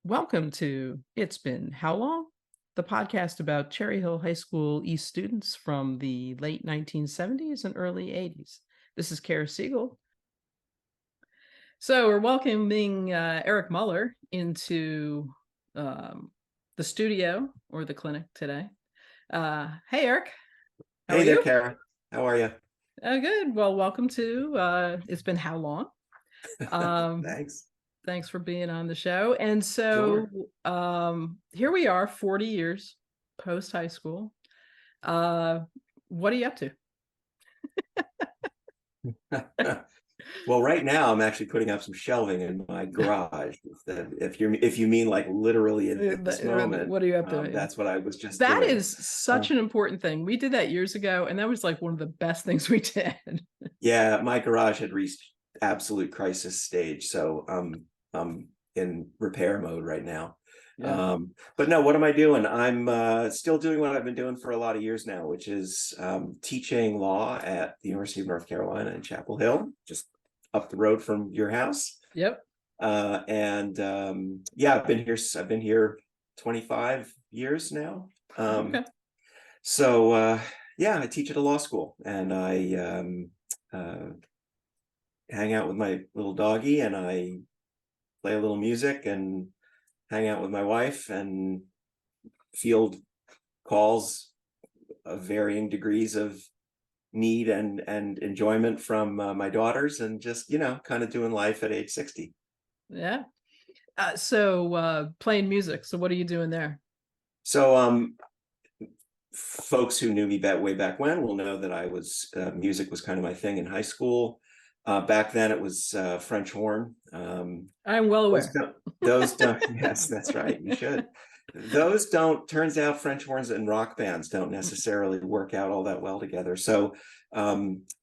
Welcome to It's Been How Long? The podcast about Cherry Hill High School East students from the late 1970s and early 80s. This is Kara Siegel. So we're welcoming Eric Muller into the studio or the clinic today. Hey, Eric. How Hey are there, you? Kara. How are you? Good. Well, welcome to It's Been How Long? Um, Thanks. Thanks for being on the show. And so Sure. here we are, 40 years post high school. What are you up to? Well, right now I'm actually putting up some shelving in my garage. If you mean like literally at this moment, What are you up to? that's what I was just That doing. is Uh, such an important thing. We did that years ago, and that was like one of the best things we did. yeah, my garage had reached absolute crisis stage, so I'm in repair mode right now. Yeah. But no, what am I doing? I'm still doing what I've been doing for a lot of years now, which is teaching law at the University of North Carolina in Chapel Hill, just up the road from your house. Yep. And yeah, I've been here 25 years now. Okay. So yeah, I teach at a law school, and I uh, hang out with my little doggy, and I play a little music and hang out with my wife and field calls of varying degrees of need and enjoyment from my daughters, and just kind of doing life at age 60. Yeah. So playing music. So what are you doing there? So folks who knew me way back when will know that I was music was kind of my thing in high school. Back then it was French horn. I'm well those aware. don't, those don't yes, that's right, you should. Those don't, turns out French horns and rock bands don't necessarily work out all that well together. So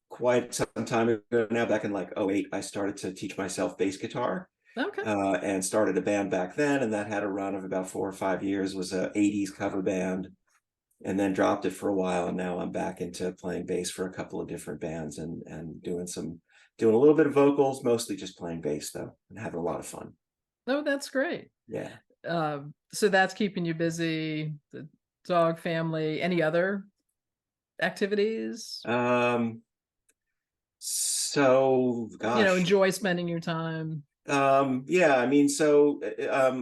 quite some time ago now, back in like '08, I started to teach myself bass guitar. Okay. And started a band back then, and that had a run of about 4 or 5 years. It was a '80s cover band, and then dropped it for a while, and now I'm back into playing bass for a couple of different bands, and doing a little bit of vocals, mostly just playing bass though, and having a lot of fun. Oh, that's great. Yeah. So that's keeping you busy. The dog family. Any other activities? So gosh. Enjoy spending your time. Yeah, I mean, so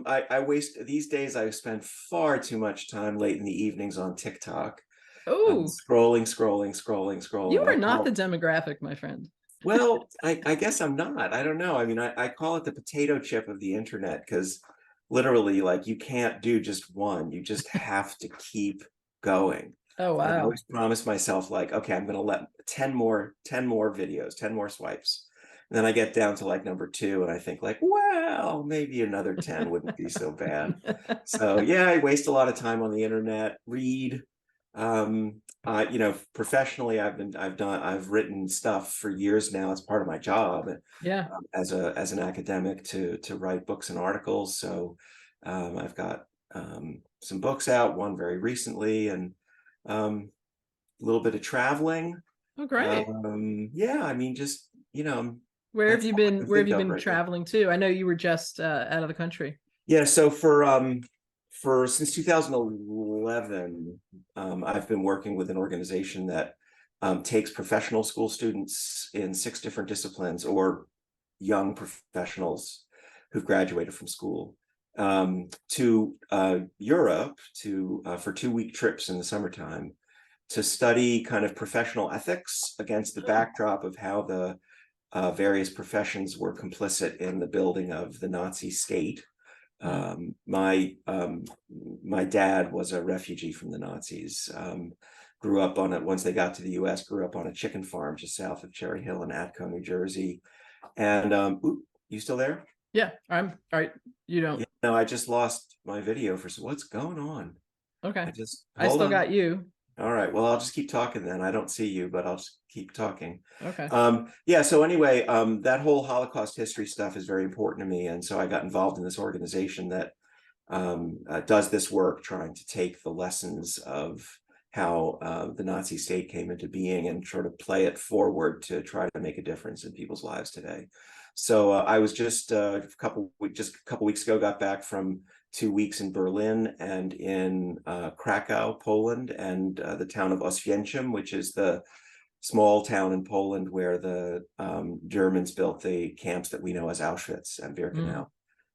I waste these days. I spend far too much time late in the evenings on TikTok, Oh, scrolling. you I are not the call demographic, my friend. Well, I guess I'm not. I don't know. I mean, I call it the potato chip of the internet, because literally, like, you can't do just one. You just have to keep going. Oh, Like, I wow. always promise myself, like, okay, I'm gonna let 10 more videos, 10 more swipes. And then I get down to like number two, and I think like, well, maybe another 10 wouldn't be so bad. So yeah, I waste a lot of time on the internet, read. Professionally, I've written stuff for years now as part of my job, Yeah. as an academic, to write books and articles. So I've got some books out, one very recently, and a little bit of traveling. Oh, great. Yeah, I mean, just Where have that's you all I been? can Where have think you of been right now. traveling to? I know you were just out of the country. Yeah, so for since 2011, I've been working with an organization that takes professional school students in 6 different disciplines, or young professionals who've graduated from school, to Europe, to for 2-week trips in the summertime, to study kind of professional ethics against the Oh, backdrop of how the various professions were complicit in the building of the Nazi state. yeah. My dad was a refugee from the Nazis. Grew up on it once they got to the U.S. Grew up on a chicken farm just south of Cherry Hill in Atco, New Jersey. And you still there? Yeah. I'm all right. You don't. Yeah. No, I just lost my video for. So what's going on? Okay. I just I hold still on. got you. All right. Well, I'll just keep talking then. I don't see you, but I'll just keep talking. Okay. Yeah. So anyway, that whole Holocaust history stuff is very important to me, and so I got involved in this organization that does this work, trying to take the lessons of how the Nazi state came into being and sort of play it forward to try to make a difference in people's lives today. So I was just just a couple weeks ago, got back from 2 weeks in Berlin and in Krakow, Poland, and the town of Oswiecim, which is the small town in Poland where the Germans built the camps that we know as Auschwitz and Mm,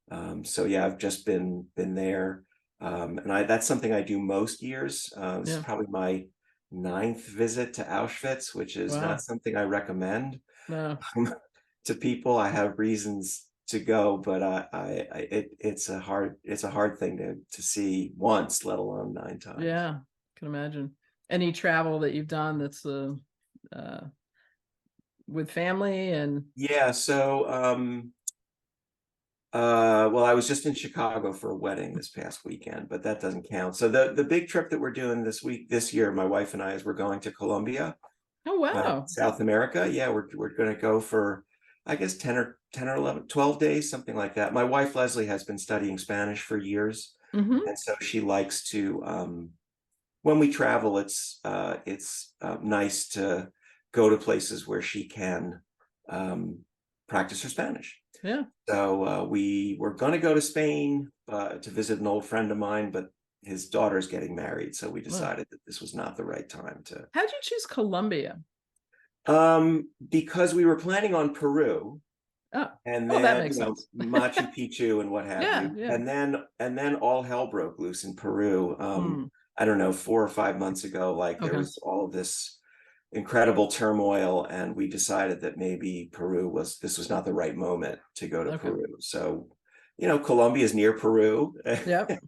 Birkenau. So yeah, I've just been there, and that's something I do most years. This is yeah. probably my ninth visit to Auschwitz, which is not Wow. something I recommend No. to people. I have reasons to go, but it's a hard thing to see once, let alone 9 times. Yeah. Can imagine. Any travel that you've done that's uh, with family and Yeah, so well, I was just in Chicago for a wedding this past weekend, but that doesn't count. So the big trip that we're doing this year, my wife and I, is we're going to Colombia, oh wow. South America. Yeah, we're going to go for, I guess, 10 or 11, 12 days, something like that. My wife Leslie has been studying Spanish for years, Mm-hmm. and so she likes to when we travel, it's nice to go to places where she can practice her Spanish. Yeah. So we were going to go to Spain to visit an old friend of mine, but his daughter's getting married, so we Well, decided that this was not the right time to. how'd you choose Colombia? Because we were planning on Peru, Oh, and oh, that then makes sense. Machu Picchu and what have Yeah, you, yeah. and then all hell broke loose in Peru. Hmm. I don't know, 4 or 5 months ago, like there Okay. was all of this incredible turmoil, and we decided that maybe this was not the right moment to go to Okay. Peru. So, Colombia is near Peru. Yep.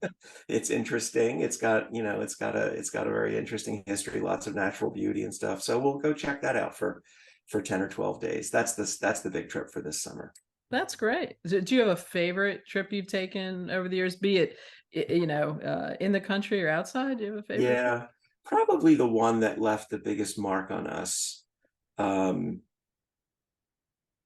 It's interesting. It's got a very interesting history, lots of natural beauty and stuff. So we'll go check that out for 10 or 12 days. That's the big trip for this summer. That's great. Do you have a favorite trip you've taken over the years, be it, in the country or outside? Do you have a favorite trip? Yeah, probably the one that left the biggest mark on us. Um,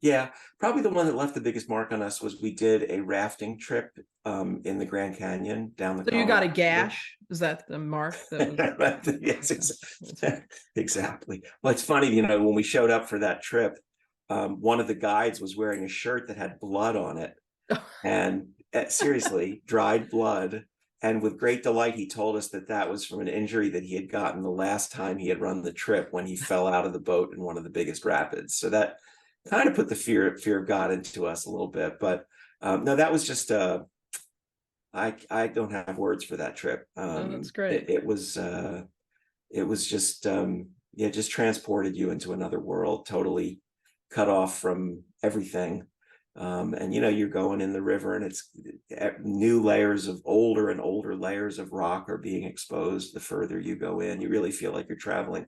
Yeah, probably the one that left the biggest mark on us was we did a rafting trip in the Grand Canyon down the So you got Colorado a River. gash? Is that the mark that was? Yes, Okay. That's right. exactly. Well, it's funny, when we showed up for that trip, one of the guides was wearing a shirt that had blood on it, and seriously, dried blood. And with great delight, he told us that that was from an injury that he had gotten the last time he had run the trip when he fell out of the boat in one of the biggest rapids. So that kind of put the fear of God into us a little bit. But no, that was just I don't have words for that trip. Oh, that's great. It was just yeah, just transported you into another world, totally cut off from everything. And you're going in the river, and it's new layers of older and older layers of rock are being exposed the further you go in. You really feel like you're traveling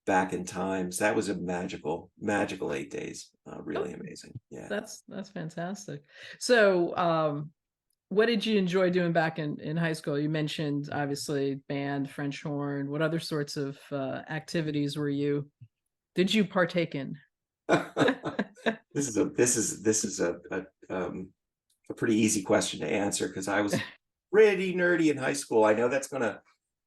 back in time. So that was a magical 8 days. Oh, Really amazing. Yeah. that's fantastic. So, what did you enjoy doing back in high school? You mentioned obviously band, French horn. What other sorts of activities did you partake in? This is a pretty easy question to answer because I was pretty nerdy in high school. I know that's gonna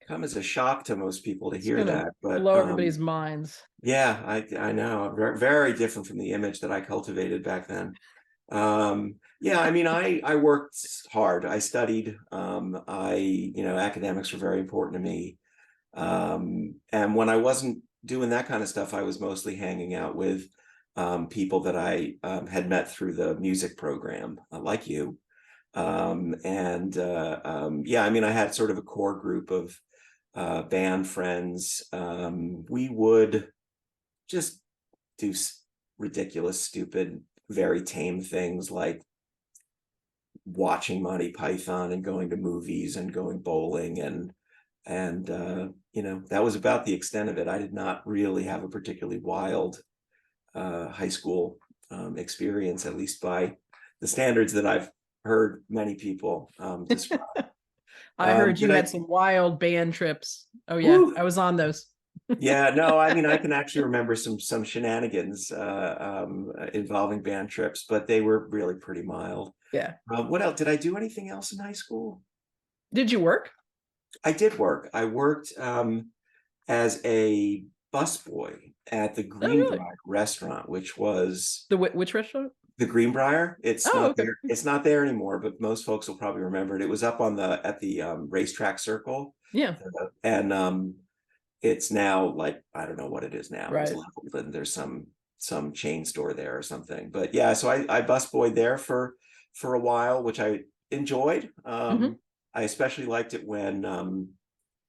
come as a shock to most people to It's hear gonna that, but blow everybody's minds. yeah, I know, very, very different from the image that I cultivated back then. Yeah, I mean, I worked hard. I studied. Academics were very important to me. And when I wasn't doing that kind of stuff, I was mostly hanging out with people that I had met through the music program, like you. Yeah, I mean, I had sort of a core group of band friends. We would just do ridiculous, stupid, very tame things like watching Monty Python and going to movies and going bowling, and that was about the extent of it. I did not really have a particularly wild high school experience, at least by the standards that I've heard many people describe. I heard Did you I? had some wild band trips. Oh yeah, Woo, I was on those. yeah, no, I mean, I can actually remember some shenanigans involving band trips, but they were really pretty mild. Yeah. What else? Did I do anything else in high school? Did you work? I did work. I worked as a busboy at the Oh really? Greenbrier restaurant, which was Which restaurant? the Greenbrier. It's Oh, not okay. there. It's not there anymore, but most folks will probably remember it. It was up on the at the racetrack circle, Yeah, and it's now like I don't know what it is now. It was right. leveled, and there's some chain store there or something. But yeah, so I busboyed there for a while, which I enjoyed. Hmm. I especially liked it when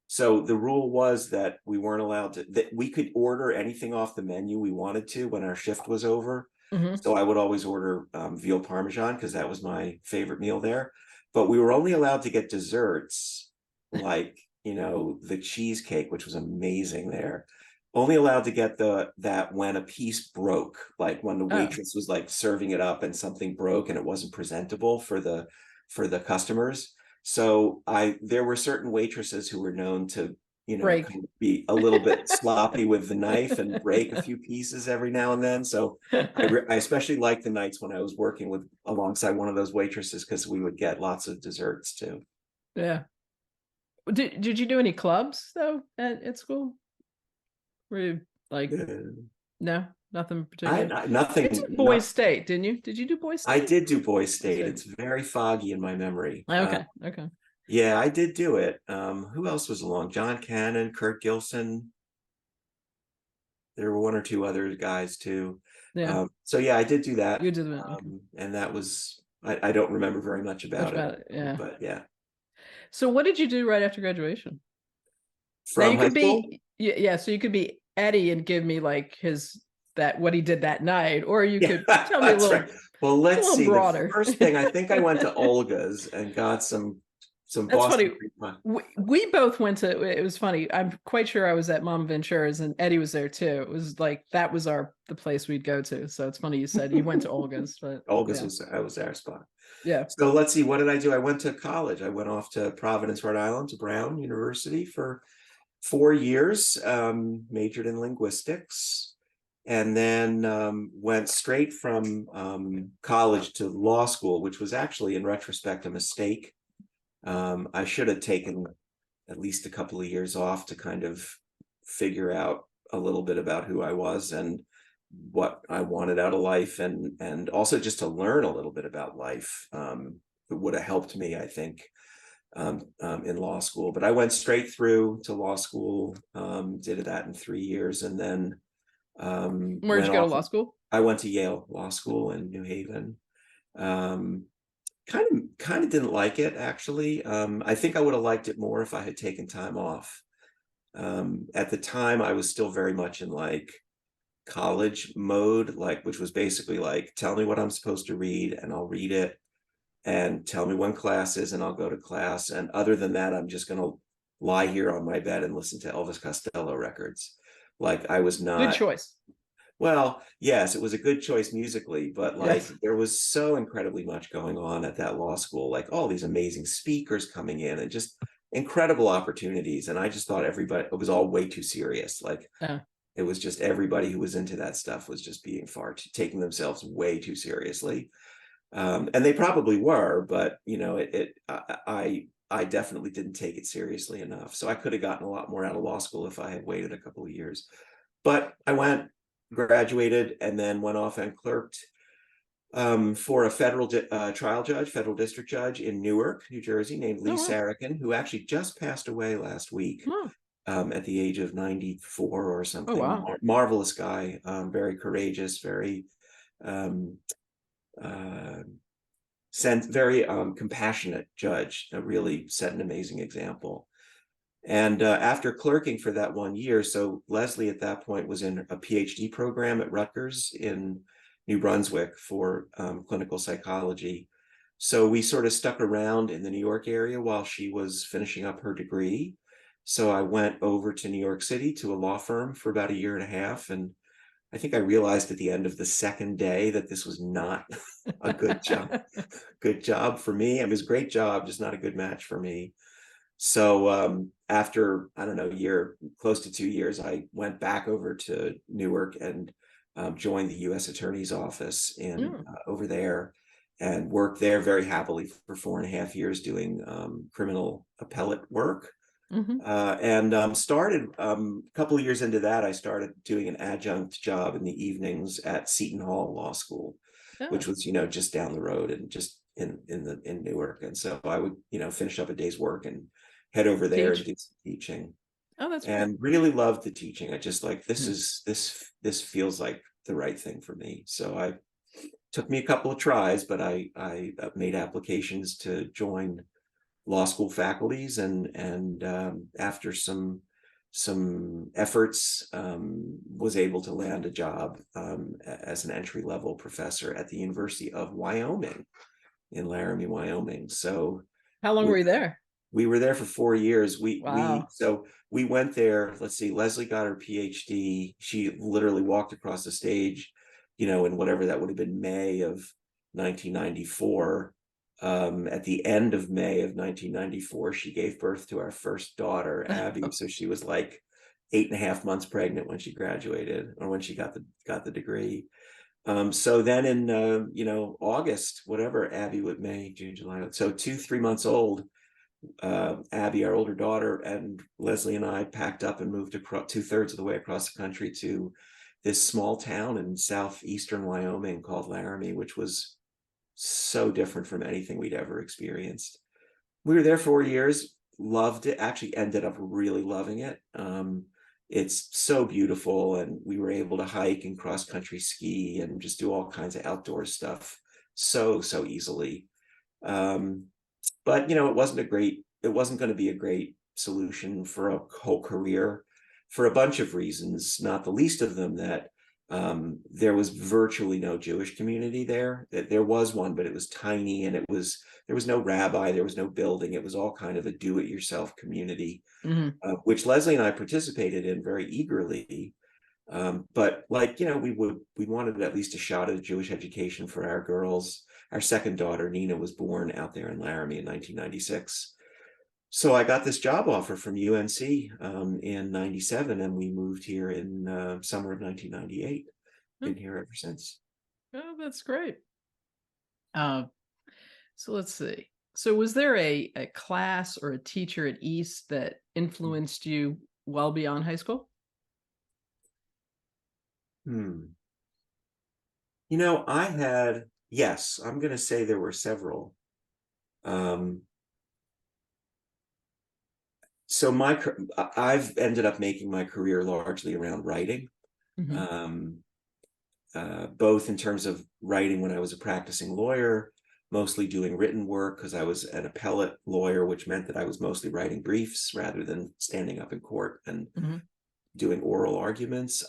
so the rule was that we weren't allowed to that we could order anything off the menu we wanted to when our shift was over. Hmm. So I would always order veal parmesan because that was my favorite meal there. But we were only allowed to get desserts like, the cheesecake, which was amazing there. Only allowed to get that when a piece broke, like when the Oh, waitress was like serving it up and something broke and it wasn't presentable for the customers. So there were certain waitresses who were known to, break. kind of be a little bit sloppy with the knife and break a few pieces every now and then. So I especially liked the nights when I was working with alongside one of those waitresses because we would get lots of desserts too. Yeah. Did you do any clubs though at school? Were you like Uh, no, nothing I, particular? I You did nothing Boys not State, didn't you? Did you do Boys I State? did do Boys Boys State. State. It's very foggy in my memory. Okay, okay. Yeah, I did do it. Who else was along? John Cannon, Kurt Gilson. There were one or two other guys too. Yeah, So yeah, I did do that. you did that. Okay. And that was I don't remember very much Much about it, about it. Yeah. but yeah. So what did you do right after graduation? Now From you high could school? be yeah, yeah, so you could be Eddie and give me like his that what he did that night, or you Yeah, could tell me that's right. Well, a let's little see. The broader. first thing I think I went to Olga's and got some That's Boston funny. cream pie. We both went to it was funny. I'm quite sure I was at Mom Ventura's and Eddie was there too. It was like that was the place we'd go to. So it's funny you said you went to Olga's, but Olga's yeah. was our spot. Yeah. So let's see, what did I do? I went to college. I went off to Providence, Rhode Island, to Brown University for 4 years, majored in linguistics, and then went straight from college to law school, which was actually, in retrospect, a mistake. I should have taken at least a couple of years off to kind of figure out a little bit about who I was and what I wanted out of life, and also just to learn a little bit about life. It would have helped me, I think, in law school. But I went straight through to law school, did that in 3 years, and then Where'd went you go to off. law school? I went to Yale Law School in New Haven. Um, kind of didn't like it, actually. I think I would have liked it more if I had taken time off. At the time, I was still very much in like college mode, like, which was basically like, tell me what I'm supposed to read and I'll read it, and tell me when class is and I'll go to class. And other than that, I'm just going to lie here on my bed and listen to Elvis Costello records. Like, I was Good not, choice. well, yes, it was a good choice musically, but like Yes. there was so incredibly much going on at that law school, like all these amazing speakers coming in and just incredible opportunities. And I just thought everybody, it was all way too serious. Like, Uh, it was just everybody who was into that stuff was just being taking themselves way too seriously. And they probably were, but I definitely didn't take it seriously enough. So I could have gotten a lot more out of law school if I had waited a couple of years. But I went, graduated, and then went off and clerked for a federal district judge in Newark, New Jersey, named Lee oh wow. Sarakin, who actually just passed away last week Oh, at the age of 94 or oh something. wow. Marvelous guy, very courageous, very um, uh, very compassionate judge, really set an amazing example. And after clerking for that 1 year, so Leslie at that point was in a PhD program at Rutgers in New Brunswick for clinical psychology. So we sort of stuck around in the New York area while she was finishing up her degree. So I went over to New York City to a law firm for about a year and a half. And I think I realized at the end of the second day that this was not a good job for me. It was a great job, just not a good match for me. So after, I don't know, a year, close to 2 years, I went back over to Newark and joined the U.S. Attorney's Office in Yeah. over there, and worked there very happily for 4.5 years doing criminal appellate work. Hmm. And started a couple of years into that, I started doing an adjunct job in the evenings at Seton Hall Law School. Yeah. which was, just down the road and just in Newark. And so I would, finish up a day's work and head over there and Teach. do some teaching, Oh, that's great. and really loved the teaching. I just like, Hmm. this feels like the right thing for me. So I took me a couple of tries, but I made applications to join law school faculties, and after some efforts, was able to land a job as an entry-level professor at the University of Wyoming in Laramie, Wyoming. So How long we were you there? we were there for 4 years. Wow. We went there. Let's see, Leslie got her PhD. She literally walked across the stage, in whatever that would have been May of 1994. At the end of May of 1994, she gave birth to our first daughter, Abby. So she was like 8.5 months pregnant when she graduated, or when she got the degree. So then in August, whatever, Abby would May, June, July. So 3 months old, Abby, our older daughter, and Leslie and I packed up and moved across 2/3 of the way across the country to this small town in southeastern Wyoming called Laramie, which was so different from anything we'd ever experienced. We were there 4 years, loved it, actually ended up really loving it. It's so beautiful, and we were able to hike and cross country ski and just do all kinds of outdoor stuff so easily. Um, but it wasn't going to be a great solution for a whole career for a bunch of reasons, not the least of them that there was virtually no Jewish community there. There was one, but it was tiny, and there was no rabbi, there was no building. It was all kind of a do-it-yourself community, Hmm. which Leslie and I participated in very eagerly. But like, we wanted at least a shot at a Jewish education for our girls. Our second daughter, Nina, was born out there in Laramie in 1996. So I got this job offer from UNC in 97, and we moved here in summer of 1998. Been here ever since. Oh, that's great. Uh, so let's see. So was there a class or a teacher at East that influenced you well beyond high school? Hmm. Yes, I'm going to say there were several. Um, so I've ended up making my career largely around writing, Hmm. um, both in terms of writing when I was a practicing lawyer, mostly doing written work because I was an appellate lawyer, which meant that I was mostly writing briefs rather than standing up in court and Hmm. doing oral arguments.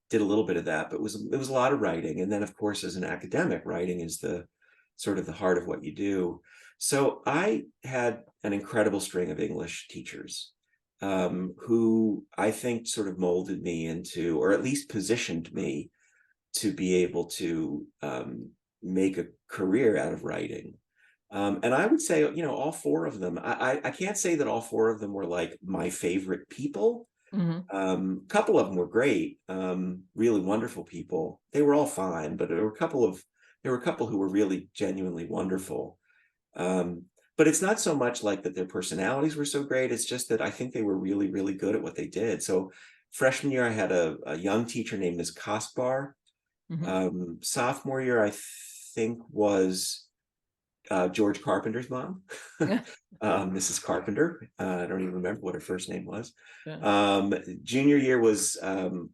Did a little bit of that, but it was a lot of writing. And then, of course, as an academic, writing is the sort of the heart of what you do. So I had an incredible string of English teachers who I think sort of molded me into, or at least positioned me to be able to make a career out of writing. And I would say, all four of them, I can't say that all four of them were like my favorite people. Hmm. A couple of them were great, really wonderful people. They were all fine, but there were a couple who were really genuinely wonderful. Um, but it's not so much like that their personalities were so great. It's just that I think they were really, really good at what they did. So freshman year, I had a young teacher named Ms. Kaspar. Hmm. Sophomore year, I think, was George Carpenter's mom, Mrs. Carpenter. I don't even remember what her first name was. Yeah. Junior year was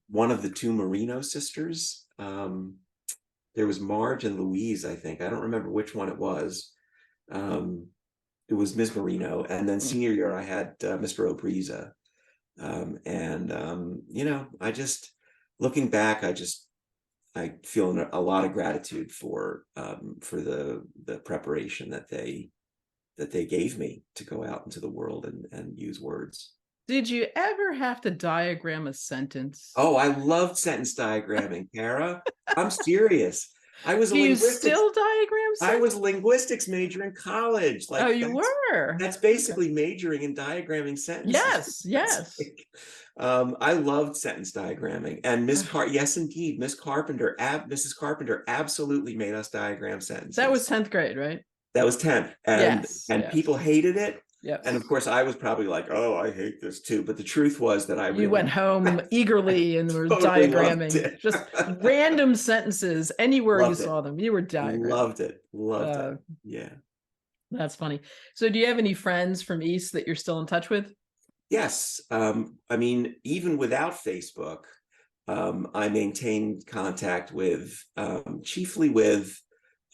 one of the two Marino sisters. There was Marge and Louise, I think. I don't remember which one it was. Um, it was Ms. Marino. And then Mm. senior year, I had Mr. Obriza. I just, looking back, I feel a lot of gratitude for the preparation that they gave me to go out into the world and use words. Did you ever have to diagram a sentence? Oh, I loved sentence diagramming, Kara. I'm serious. I was a Do you linguistics still diagram I was sentences? linguistics major in college. Oh, Like you were? that's Okay. basically majoring in diagramming sentences. Yes, yes. I loved sentence diagramming, and yes, indeed, Mrs. Carpenter absolutely made us diagram That was sentences. 10th grade, right? That was 10th, and Yes, and yes. people hated it. Yep. And of course, I was probably like, "Oh, I hate this too." But the truth was that I You went really home eagerly and were totally loved diagramming it. just random sentences anywhere you Loved it. saw them. You were diagramming. Loved it. Loved it. Uh, Yeah. that's funny. So, do you have any friends from East that you're still in touch with? Yes. I mean, even without Facebook, I maintained contact with chiefly with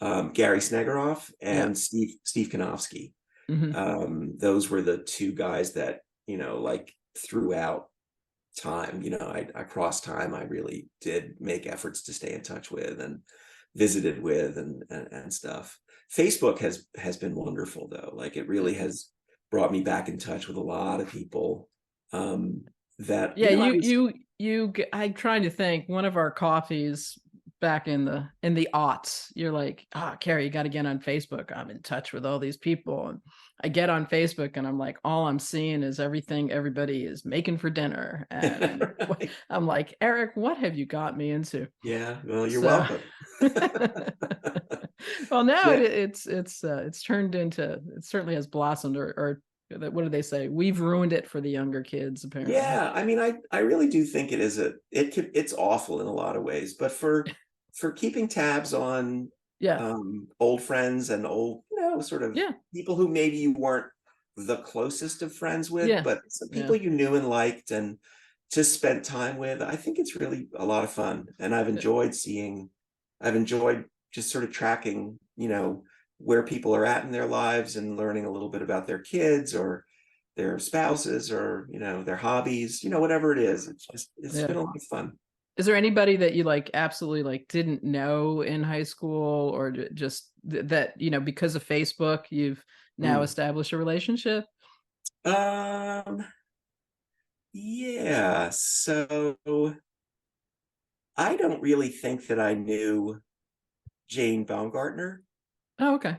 Gary Snegeroff Yeah. and Steve Kanofsky. Hmm. Those were the two guys that, like throughout time, across time, I really did make efforts to stay in touch with and visited with and stuff. Facebook has been wonderful though. Like it really has brought me back in touch with a lot of people um that Yeah, I was I'm trying to think. One of our coffees back in the aughts, you're like, Carrie, you got to get on Facebook. I'm in touch with all these people, and I get on Facebook, and I'm like, all I'm seeing is everything everybody is making for dinner, and right. I'm like, Eric, what have you got me into? Yeah, well, you're So, welcome. well, now Yeah. it's turned into, it certainly has blossomed, or what do they say? We've ruined it for the younger kids, apparently. Yeah, I mean, I really do think it's awful in a lot of ways, but for keeping tabs on Yeah, old friends and old, sort of yeah, people who maybe you weren't the closest of friends with, yeah, but some yeah. people you knew and liked and just spent time with. I think it's really a lot of fun, and I've enjoyed just sort of tracking, where people are at in their lives and learning a little bit about their kids or their spouses or their hobbies, whatever it is. It's Yeah. been a lot of fun. Is there anybody that you like absolutely like didn't know in high school, or just that, because of Facebook, you've now Mm. established a relationship? um yeah, so I don't really think that I knew Jane Baumgartner. Oh, okay.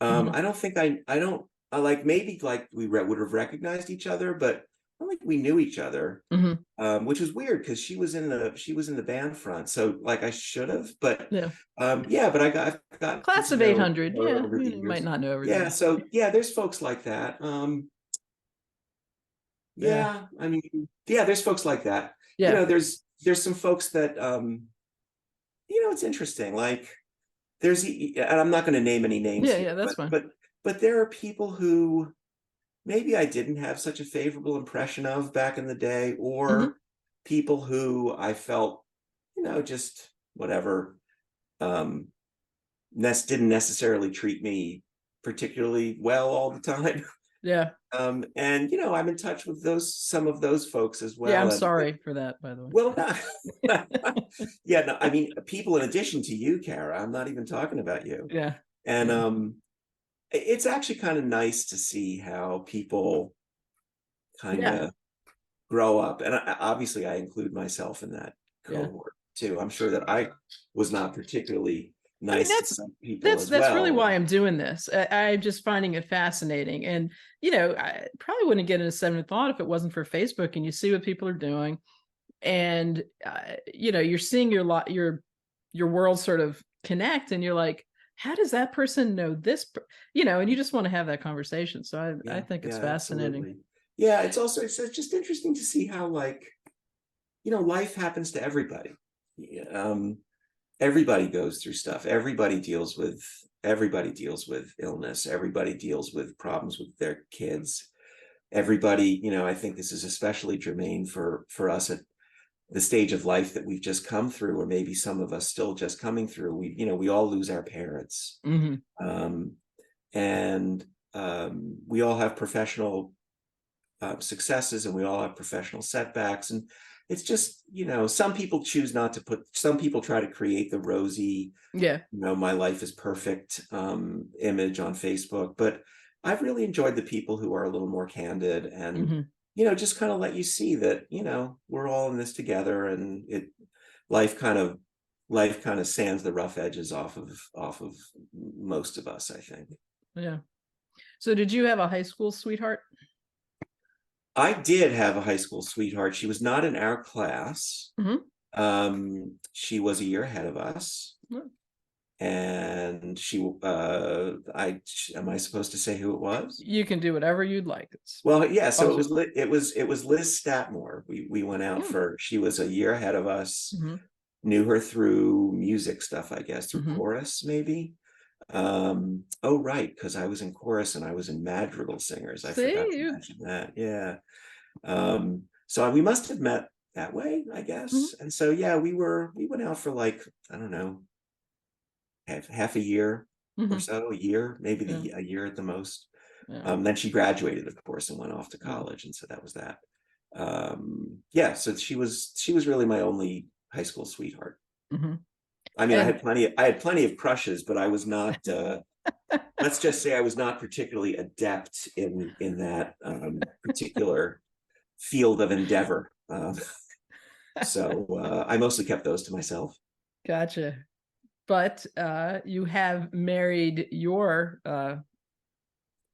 Hmm. I don't think I don't I like maybe like would have recognized each other, but I don't think we knew each other. Hmm. Which was weird because she was in the band front, so like I should have, but Yeah. yeah, but I've gotten Class to of know 800. her Yeah. over the You might years. not know Yeah, everybody. so yeah, there's folks like that. Yeah. Yeah, I mean, yeah, there's folks like that. Yeah. There's some folks that it's interesting. Like and I'm not going to name any names Yeah. here, Yeah. That's but fine. there are people who maybe I didn't have such a favorable impression of back in the day, Hmm. or people who I felt, just whatever, um, didn't necessarily treat me particularly well all the time. Yeah. And I'm in touch with some of those folks as Yeah. I'm well. And sorry for that, by the way. well, not, yeah, no, I mean, people in addition to you, Kara, I'm not even talking about you. Yeah. And Yeah. it's actually kind of nice to see how people kind Yeah. of grow up. And obviously, I include myself in that Yeah. cohort too. I'm sure that I was not particularly I mean, nice to that's some people that's as that's really well. why I'm doing this. I'm just finding it fascinating, and I probably wouldn't get into seventh thought if it wasn't for Facebook, and you see what people are doing, and you're seeing your world sort of connect, and you're like, how does that person know this? And you just want to have that conversation. So I Yeah, think it's yeah, fascinating. absolutely. Yeah, it's just interesting to see how, like, life happens to everybody. Yeah, everybody goes through stuff. Everybody deals with illness. Everybody deals with problems with their kids. Everybody, I think this is especially germane for us at the stage of life that we've just come through, or maybe some of us still just coming through. We all lose our parents. Hmm. Um, and we all have professional successes, and we all have professional setbacks. And it's just, some people choose not to some people try to create the rosy, Yeah. my life is perfect image on Facebook. But I've really enjoyed the people who are a little more candid and, Hmm. just kind of let you see that, we're all in this together, and life kind of life kind of sands the rough edges off of most of us, I think. Yeah. So did you have a high school sweetheart? I did have a high school sweetheart. She was not in our class. Hmm. She was a year ahead of us. and am I supposed to say who it was? You can do whatever you'd like. It's Well, yeah, so also. it was Liz Statmore. We went out Mm, for, she was a year ahead of us, mm-hmm, knew her through music stuff, I guess, through mm-hmm. chorus, maybe. Oh, right, because I was in chorus and I was in Madrigal Singers. I forgot See to you. mention that. Yeah. So we must have met that way, I Mm-hmm, guess. And so yeah, we went out for like, I don't know, half a year or mm-hmm. so, a year, maybe Yeah, a year at the most. yeah, Then she graduated, of course, and went off to yeah. college, and so that was that. Yeah, so she was really my only high school sweetheart. Mm-hmm. I mean, And I had plenty of crushes, but I was not. Let's just say I was not particularly adept in that particular field of endeavor. So I mostly kept those to myself. gotcha. But you have married your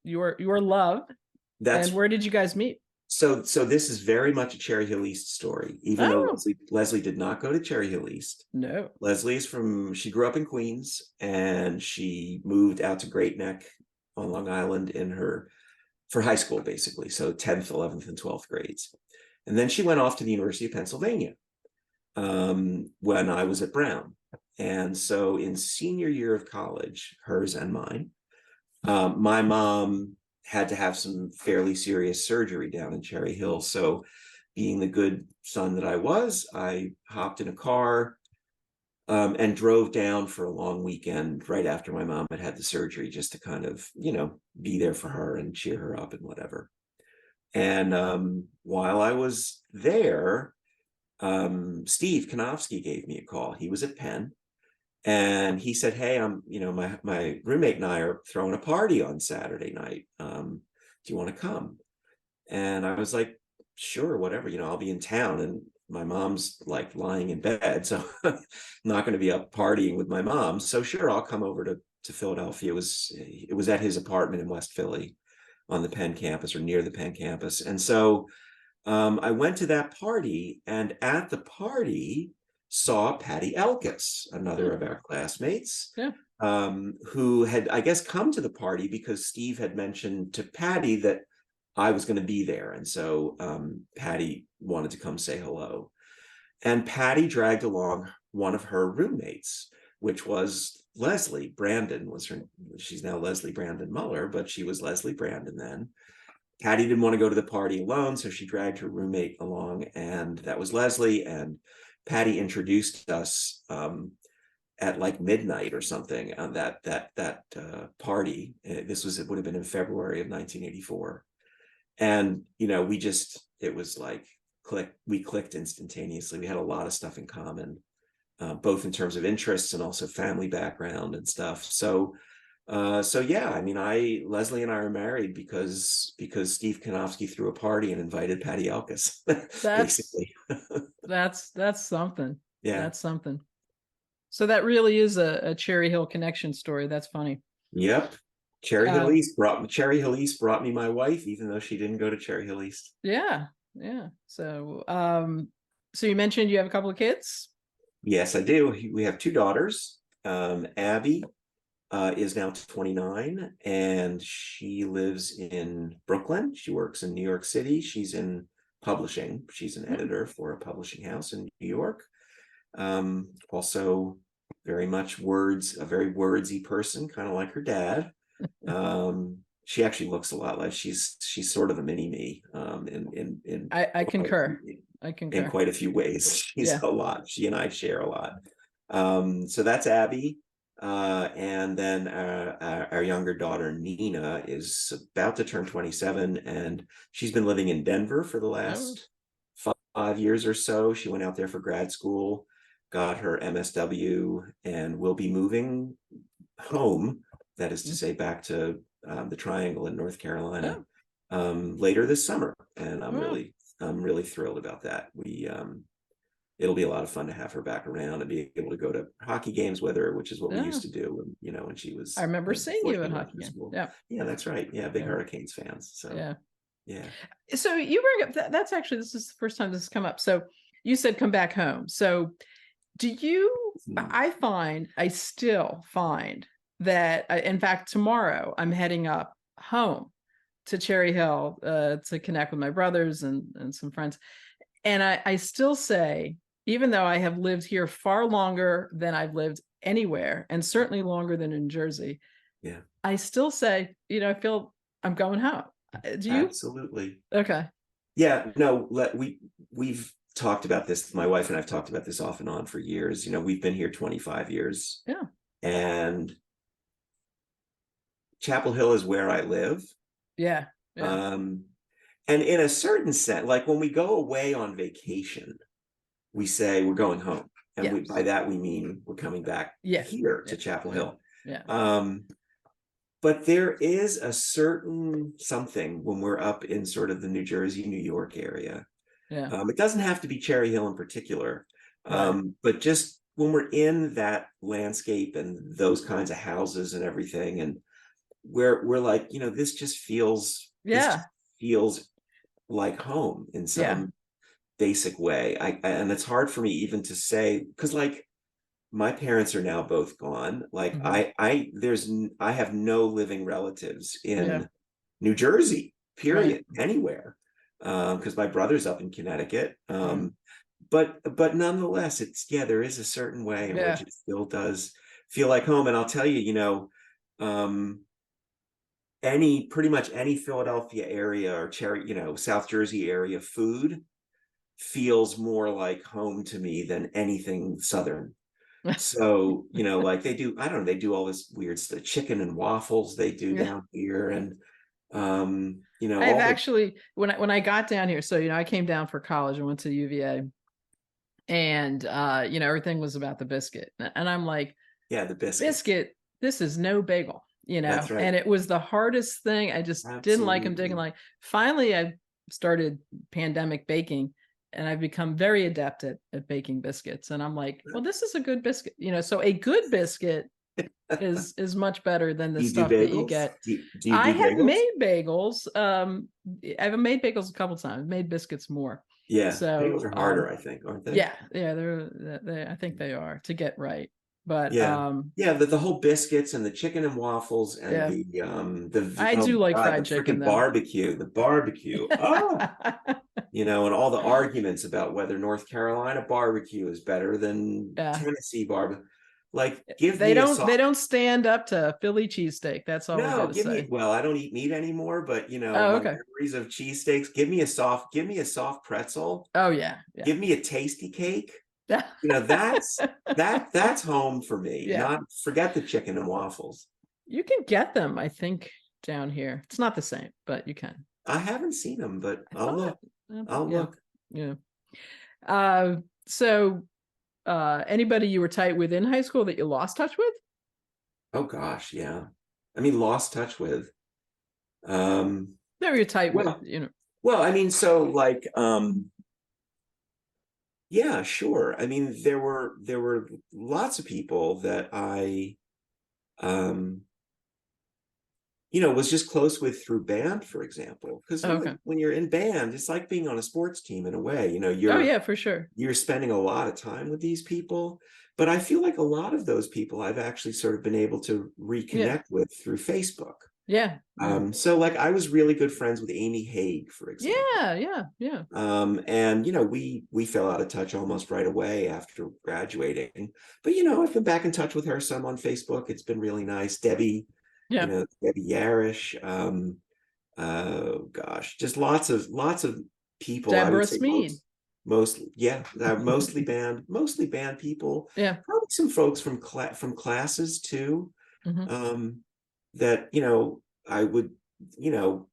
love. And That's where did you guys meet? so this is very much a Cherry Hill East story, even though Oh, Leslie did not go to Cherry Hill East. no. She grew up in Queens and she moved out to Great Neck on Long Island for high school, basically. So 10th, 11th, and 12th grades. And then she went off to the University of Pennsylvania when I was at Brown. And so in senior year of college, hers and mine, my mom had to have some fairly serious surgery down in Cherry Hill. So being the good son that I was, I hopped in a car and drove down for a long weekend right after my mom had had the surgery, just to kind of, be there for her and cheer her up and whatever. And while I was there, Steve Kanofsky gave me a call. He was at Penn, and he said, "Hey, my roommate and I are throwing a party on Saturday night. Do you want to come?" And I was like, "Sure, whatever. I'll be in town." And my mom's like lying in bed, so I'm not going to be up partying with my mom. So sure, I'll come over to Philadelphia. It was at his apartment in West Philly on the Penn campus or near the Penn campus. And so I went to that party, and at the party saw Patty Elkis, another Hmm, of our classmates, yeah. who had, I guess, come to the party because Steve had mentioned to Patty that I was going to be there. And so Patty wanted to come say hello. And Patty dragged along one of her roommates, which was Leslie Brandon. She's now Leslie Brandon Muller, but she was Leslie Brandon then. Patty didn't want to go to the party alone, so she dragged her roommate along, and that was Leslie. And Patty introduced us at like midnight or something on that party. It would have been in February of 1984, and it was like we clicked instantaneously. We had a lot of stuff in common, both in terms of interests and also family background and stuff. So yeah, I mean, Leslie and I are married because Steve Kanofsky threw a party and invited Patty Elkis, That's basically. that's something. Yeah. That's something. So that really is a Cherry Hill connection story. That's funny. Yep. Uh, Cherry Hill East brought me my wife, even though she didn't go to Cherry Hill East. yeah, yeah. So you mentioned you have a couple of kids. Yes, I do. We have two daughters. Abby is now 29, and she lives in Brooklyn. She works in New York City. She's in publishing. She's an Hmm. editor for a publishing house in New York. Also very much a very wordsy person, kind of like her dad. She actually looks a lot like she's sort of a mini me, in I quite a concur. few, I in concur. quite a few ways. She's Yeah. a lot. She and I share a lot. So that's Abby. And then our younger daughter, Nina, is about to turn 27, and she's been living in Denver for the Oh, last 5 years or so. She went out there for grad school, got her MSW, and will be moving home. That is to mm, say, back to the Triangle in North Carolina oh, later this summer. And wow. I'm really thrilled about that. It'll be a lot of fun to have her back around and be able to go to hockey games with her, which is what we Yeah. used to do when she I was, remember seeing before you she at left hockey for game. school. Yeah. Yeah, that's right. Yeah, big Yeah. Hurricanes fans. So Yeah. yeah. So you bring up that's actually, this is the first time this has come up. So you said come back home. So Do you, Hmm. I still find that, in fact, tomorrow I'm heading up home to Cherry Hill to connect with my brothers and some friends. And I still say, even though I have lived here far longer than I've lived anywhere, and certainly longer than in Jersey, Yeah, I still say, I feel I'm going home. Do you? absolutely. Okay. Yeah, no, we've talked about this. My wife and I've talked about this off and on for years. We've been here 25 years, Yeah. and Chapel Hill is where I live. Yeah. Yeah. Um, and in a certain sense, like when we go away on vacation, we say we're going home. And by Yes. that we mean we're coming back Yeah. here Yeah. to Chapel Yeah. Hill. Yeah. Um, but there is a certain something when we're up in sort of the New Jersey, New York area. Yeah. It doesn't have to be Cherry Hill in particular, Right. but just when we're in that landscape and those kinds of houses and everything, and we're like, this just Yeah. feels like home in Yeah. some basic way. And it's hard for me even to say because like my parents are now both gone. Like Hmm. I have no living relatives Yeah. in New Jersey, Right. period, anywhere. Because my brother's up in Connecticut. Right. But nonetheless, it's there is a certain way in which Yeah. it still does feel like home. And I'll tell you, um, any pretty much any Philadelphia area or South Jersey area food feels more like home to me than anything Southern. So, like I don't know, they do all this weird stuff, chicken and waffles they do Yeah. down here. And, I've all the, actually, when I got down here, so I came down for college. I went to UVA, and everything was about the biscuit, and I'm like, yeah, the biscuits. biscuit, this is no bagel, That's right. and it was the hardest thing. I just didn't like them digging. Absolutely. Like, finally I started pandemic baking, and I've become very adept at baking biscuits, and I'm like, well, this is a good biscuit, so a good biscuit is much better than the Do you do stuff that you bagels? get. Do you I do have bagels? made bagels. I've made bagels a couple times. I've made biscuits more. Yeah, bagels So are harder, I think, aren't they? yeah, yeah, I think they are to get right. But Yeah. Yeah, the whole biscuits and the chicken and waffles and yeah, the I oh do like God, the fried chicken freaking though. barbecue, the barbecue. Oh, and all the arguments about whether North Carolina barbecue is better than Yeah. Tennessee barbecue. Like, give They me a don't they soft. don't stand up to Philly cheesesteak. That's all we No, got to give me. say. Well, I don't eat meat anymore, but Oh, my okay. memories of cheesesteaks. Give me a soft pretzel. Oh yeah, yeah. Give me a tasty cake. That's home for me. Yeah. Not forget the chicken and waffles. You can get them, I think, down here. It's not the same, but you can. I haven't seen them, but I I'll thought, look. I'll yeah, look. yeah. So anybody you were tight with in high school that you lost touch with? Oh gosh, yeah. I mean, lost touch with. Um, No, you're tight with, well, well, I mean, so like, yeah, sure. I mean, there were lots of people that I, um, was just close with through band, for example. Because Oh, okay. when you're in band, it's like being on a sports team in a way. Oh yeah, for sure. you're spending a lot of time with these people. But I feel like a lot of those people I've actually sort of been able to Yeah. reconnect with through Facebook. Yeah. Yeah. So like I was really good friends with Amy Haig, for example. Yeah. Yeah. Yeah. And we fell out of touch almost right away after graduating. But I've been back in touch with her some on Facebook. It's been really nice. Yeah. Debbie Yarish. Gosh, just lots of people. I would Deborah say Smead. mostly band people. Yeah. Probably some folks from classes too. Hmm. Um, that I would you know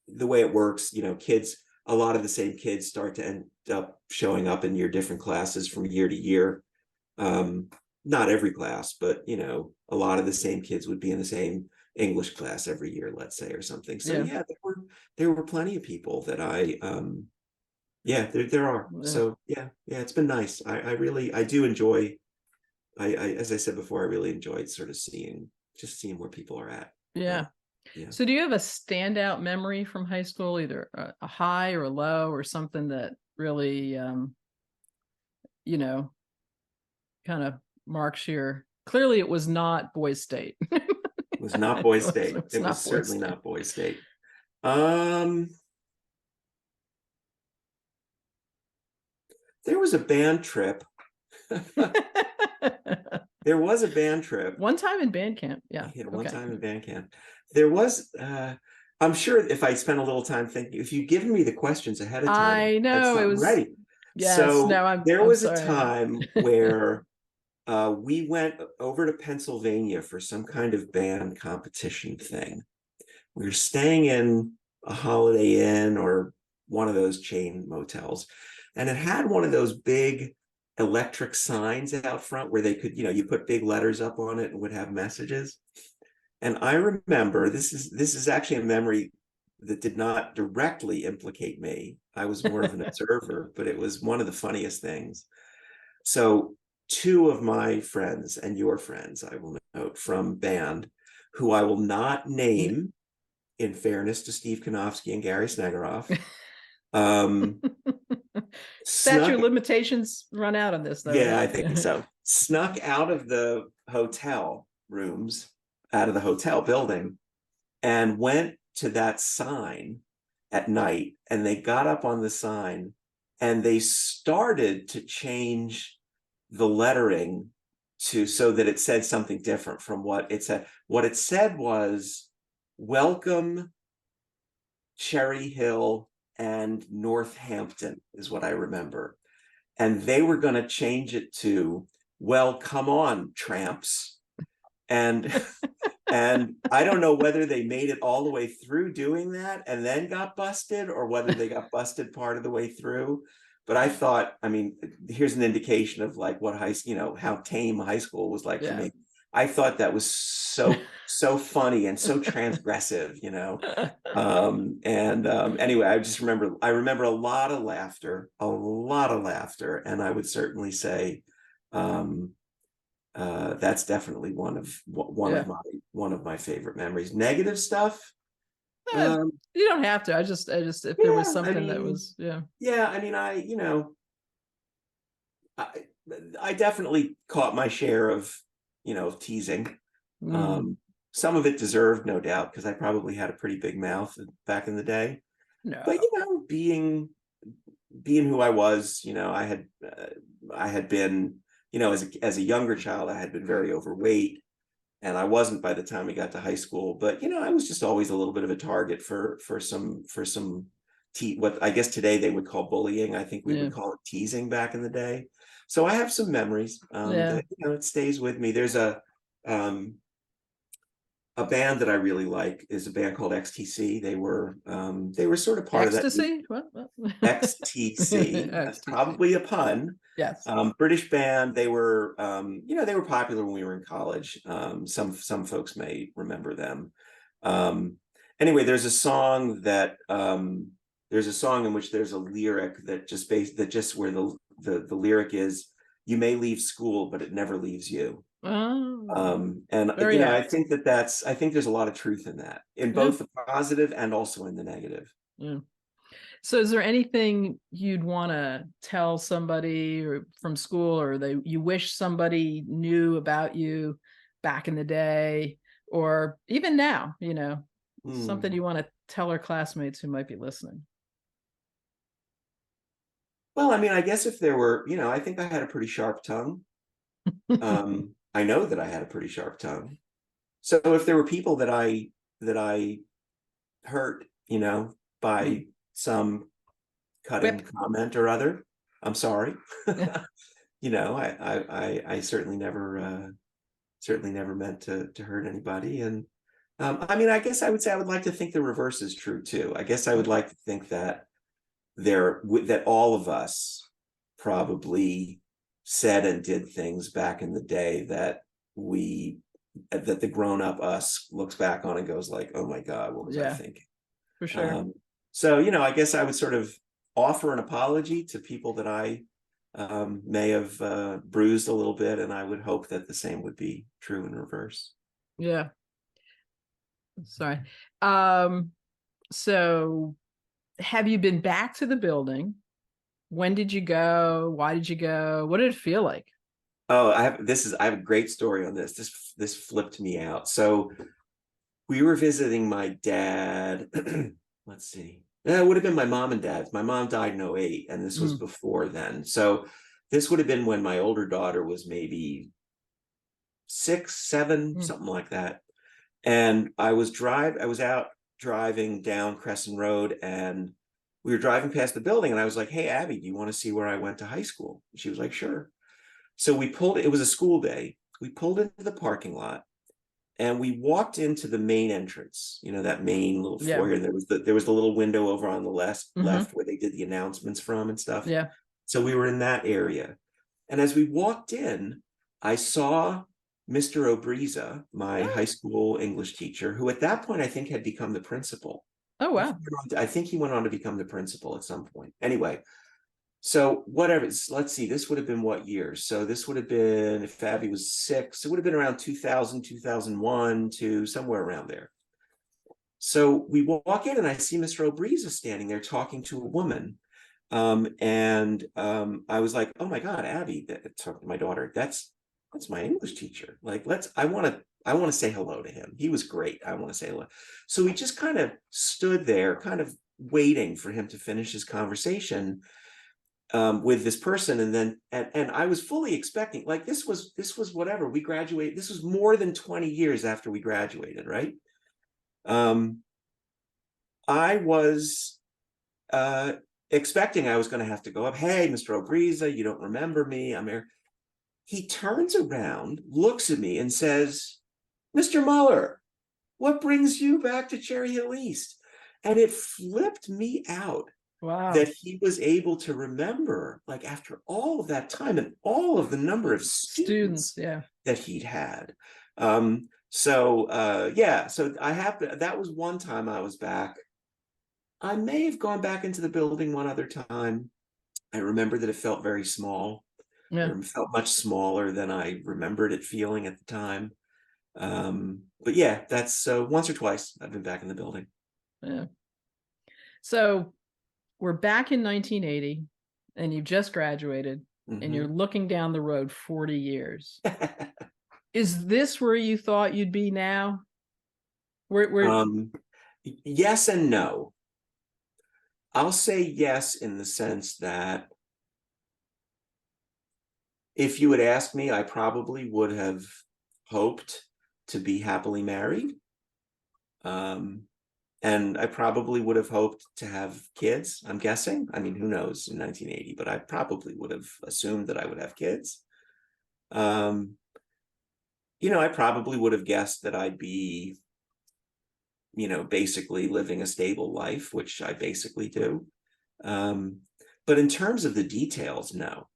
the way it works, kids, a lot of the same kids start to end up showing up in your different classes from year to year. Um, Not every class, but a lot of the same kids would be in the same English class every year, let's say, or something. So Yeah. yeah, there were plenty of people that yeah, there are. Yeah. So yeah, it's been nice. I do enjoy. As I said before, I really enjoyed sort of seeing where people are at. Yeah. Yeah. So do you have a standout memory from high school, either a high or a low or something that really, you know, kind of marks your, clearly it was not Boys State. It was not Boys It State. was It was not Boys certainly State. not Boys State. Um, there was a band trip. There was a band trip. One time in band camp. Yeah. One Okay. time in band camp. There was, I'm sure if I spent a little time thinking, if you'd given me the questions ahead of time, I I had know it something was, ready. yes. So No, there I'm was a sorry. time where we went over to Pennsylvania for some kind of band competition thing. We were staying in a Holiday Inn or one of those chain motels, and it had one of those big electric signs out front where they could, you put big letters up on it and would have messages. And I remember this is actually a memory that did not directly implicate me. I was more of an observer, but it was one of the funniest things. So two of my friends and your friends, I will note, from band, who I will not name in fairness to Steve Konofsky and Gary Snegeroff, um, Statute snuck, of limitations run out on this, though, yeah, I right? think so, snuck out of the hotel rooms, out of the hotel building, and went to that sign at night. And they got up on the sign and they started to change the lettering to so that it said something different from what it said. What it said was, "Welcome Cherry Hill and Northampton," is what I remember. And they were going to change it to, "Well, come on, tramps." And and I don't know whether they made it all the way through doing that and then got busted, or whether they got busted part of the way through. But I thought, I mean, here's an indication of like what how tame high school was like for Yeah. me. I thought that was so funny and so transgressive. Anyway, I remember a lot of laughter, and I would certainly say, um, that's definitely Yeah. one of my favorite memories. Negative stuff, Eh, um, you don't have to. I just, if there was yeah, I something that mean, was, yeah. yeah, I mean, I, I definitely caught my share of, teasing. Mm, Um, some of it deserved, no doubt, because I probably had a pretty big mouth back in the day. But no. being who I was, I had been, as a younger child, I had been very overweight, and I wasn't by the time we got to high school. But I was just always a little bit of a target for some what I guess today they would call bullying. I think we Yeah. would call it teasing back in the day. So I have some memories Yeah. that it stays with me. There's um, a band that I really like is a band called XTC. They were sort of part of that Ecstasy? What? XTC. That's XTC. probably a pun. Yes. British band. They were popular when we were in college. Some folks may remember them. Um, anyway, there's a song in which there's a lyric that just where the lyric is, "You may leave school, but it never leaves you." Oh, And very apt. I think there's a lot of truth in that, in Yeah. both the positive and also in the negative. Yeah. So is there anything you'd want to tell somebody or from school, or you wish somebody knew about you back in the day, or even now, something Hmm. you want to tell our classmates who might be listening? Well, I mean, I guess if there were, I think I had a pretty sharp tongue. I know that I had a pretty sharp tongue. So if there were people that I hurt, by some cutting Whip. comment or other, I'm sorry. Yeah. I certainly never meant to hurt anybody. And I mean, I guess I would say I would like to think the reverse is true too. I guess I would like to think that that all of us probably said and did things back in the day that the grown-up us looks back on and goes like, "Oh my God, what was I Yeah, thinking?" for sure. um, so I guess I would sort of offer an apology to people that I may have bruised a little bit, and I would hope that the same would be true in reverse. Yeah. Sorry. Um, so have you been back to the building? When did you go? Why did you go? What did it feel like? Oh, I have a great story on this. This flipped me out. So we were visiting my dad. Let's see. It would have been my mom and dad. My mom died in '08, and this was Mm, before then. So this would have been when my older daughter was maybe 6, 7, mm. something like that. And I was out driving down Crescent Road, and we were driving past the building, and I was like, "Hey, Abby, do you want to see where I went to high school?" And she was like, "Sure." So it was a school day. We pulled into the parking lot, and we walked into the main entrance, that main little Yeah. foyer. There was the little window over on the Hmm. left where they did the announcements from and stuff. Yeah. So we were in that area. And as we walked in, I saw Mr. Obriza, my high Oh, school English teacher, who at that point I think had become the principal. oh wow. I think he went on to become the principal at some point. Anyway, so whatever, let's see, this would have been what year? So this would have been, if Abby was 6, it would have been around 2000, 2001 to somewhere around there. So we walk in, and I see Mr. Obriza standing there talking to a woman. I was like, "Oh my God, Abby," talking to my daughter, that's my English teacher. Like, I want to say hello to him. He was great. I want to say hello. So we just kind of stood there, kind of waiting for him to finish his conversation with this person. And I was fully expecting, like, this was whatever, we graduated. This was more than 20 years after we graduated, right? Um, I was uh, expecting I was going to have to go up. "Hey, Mr. Obriza, you don't remember me? I'm here." He turns around, looks at me, and says, "Mr. Muller, what brings you back to Cherry Hill East?" And it flipped me out that Wow. he was able to remember, like, after all of that time and all of the number of Students. students Yeah. that he'd had. Yeah, so that was one time I was back. I may have gone back into the building one other time. I remember that it felt very small. Yeah. It felt much smaller than I remembered it feeling at the time. But yeah, that's once or twice I've been back in the building. Yeah. So we're back in 1980 and you just graduated and you're Hmm. looking down the road 40 years. Is this where you thought you'd be now? Where um, yes and no. I'll say yes in the sense that if you had asked me, I probably would have hoped to be happily married. Um, and I probably would have hoped to have kids, I'm guessing. I mean, who knows in 1980, but I probably would have assumed that I would have kids. Um, I probably would have guessed that I'd be, basically living a stable life, which I basically do. Um, but in terms of the details, no.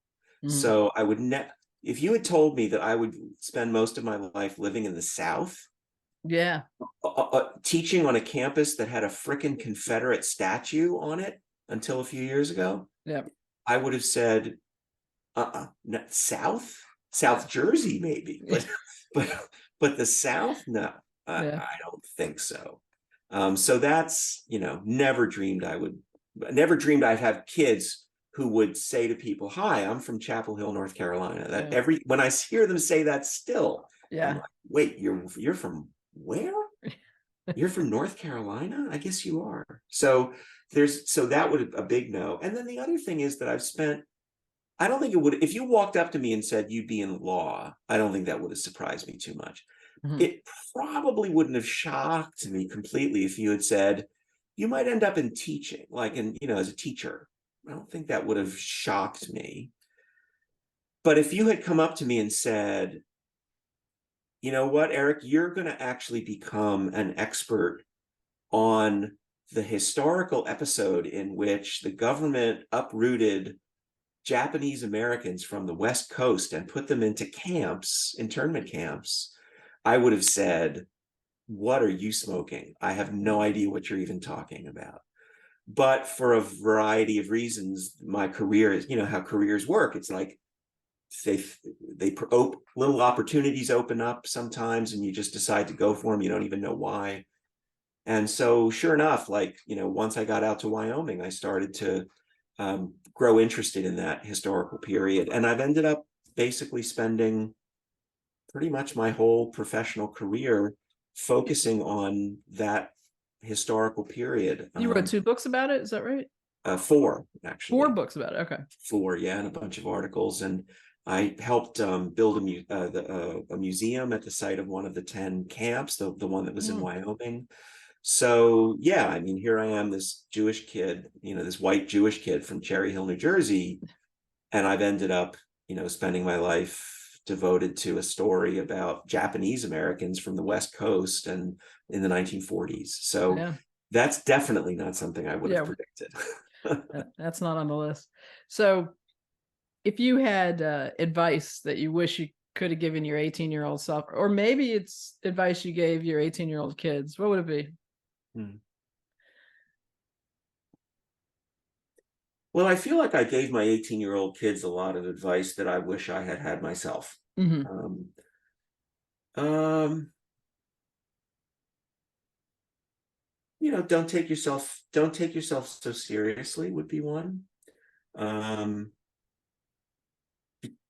Mhm. So I would if you had told me that I would spend most of my life living in the South, Yeah. teaching on a campus that had a frickin' Confederate statue on it until a few years ago, Yeah. I would have said, South, South Jersey, maybe, but but the South, no, Yeah. I don't think so. So that's, never dreamed I'd have kids who would say to people, "Hi, I'm from Chapel Hill, North Carolina." That Yeah. when I hear them say that still, I'm Yeah. like, "Wait, you're from where? You're from North Carolina? I guess you are." So that would a big no. And then the other thing is that I don't think it would, if you walked up to me and said you'd be in law, I don't think that would have surprised me too much. Mhm. It probably wouldn't have shocked me completely if you had said you might end up in teaching, like as a teacher. I don't think that would have shocked me. But if you had come up to me and said, "You know what, Eric, you're going to actually become an expert on the historical episode in which the government uprooted Japanese Americans from the West Coast and put them into internment camps," I would have said, "What are you smoking? I have no idea what you're even talking about." But for a variety of reasons, my career is, how careers work. It's like they little opportunities open up sometimes, and you just decide to go for them. You don't even know why. And so, sure enough, like, once I got out to Wyoming, I started to grow interested in that historical period. And I've ended up basically spending pretty much my whole professional career focusing on that historical period. You wrote two books about it, is that right? Four, Four actually. books about it. Okay. Four, yeah, and a bunch of articles. And I helped build a museum at the site of one of the 10 camps, the one that was in Mm. Wyoming. So yeah, I mean, here I am, this Jewish kid, this white Jewish kid from Cherry Hill, New Jersey, and I've ended up, spending my life devoted to a story about Japanese Americans from the West Coast and in the 1940s. So Yeah. that's definitely not something I would have Yeah. predicted. That's not on the list. So if you had advice that you wish you could have given your 18-year-old self, or maybe it's advice you gave your 18-year-old kids, what would it be? Hmm. Well, I feel like I gave my 18-year-old kids a lot of advice that I wish I had had myself. Mm-hmm. Um, um, don't take yourself so seriously would be one. Um,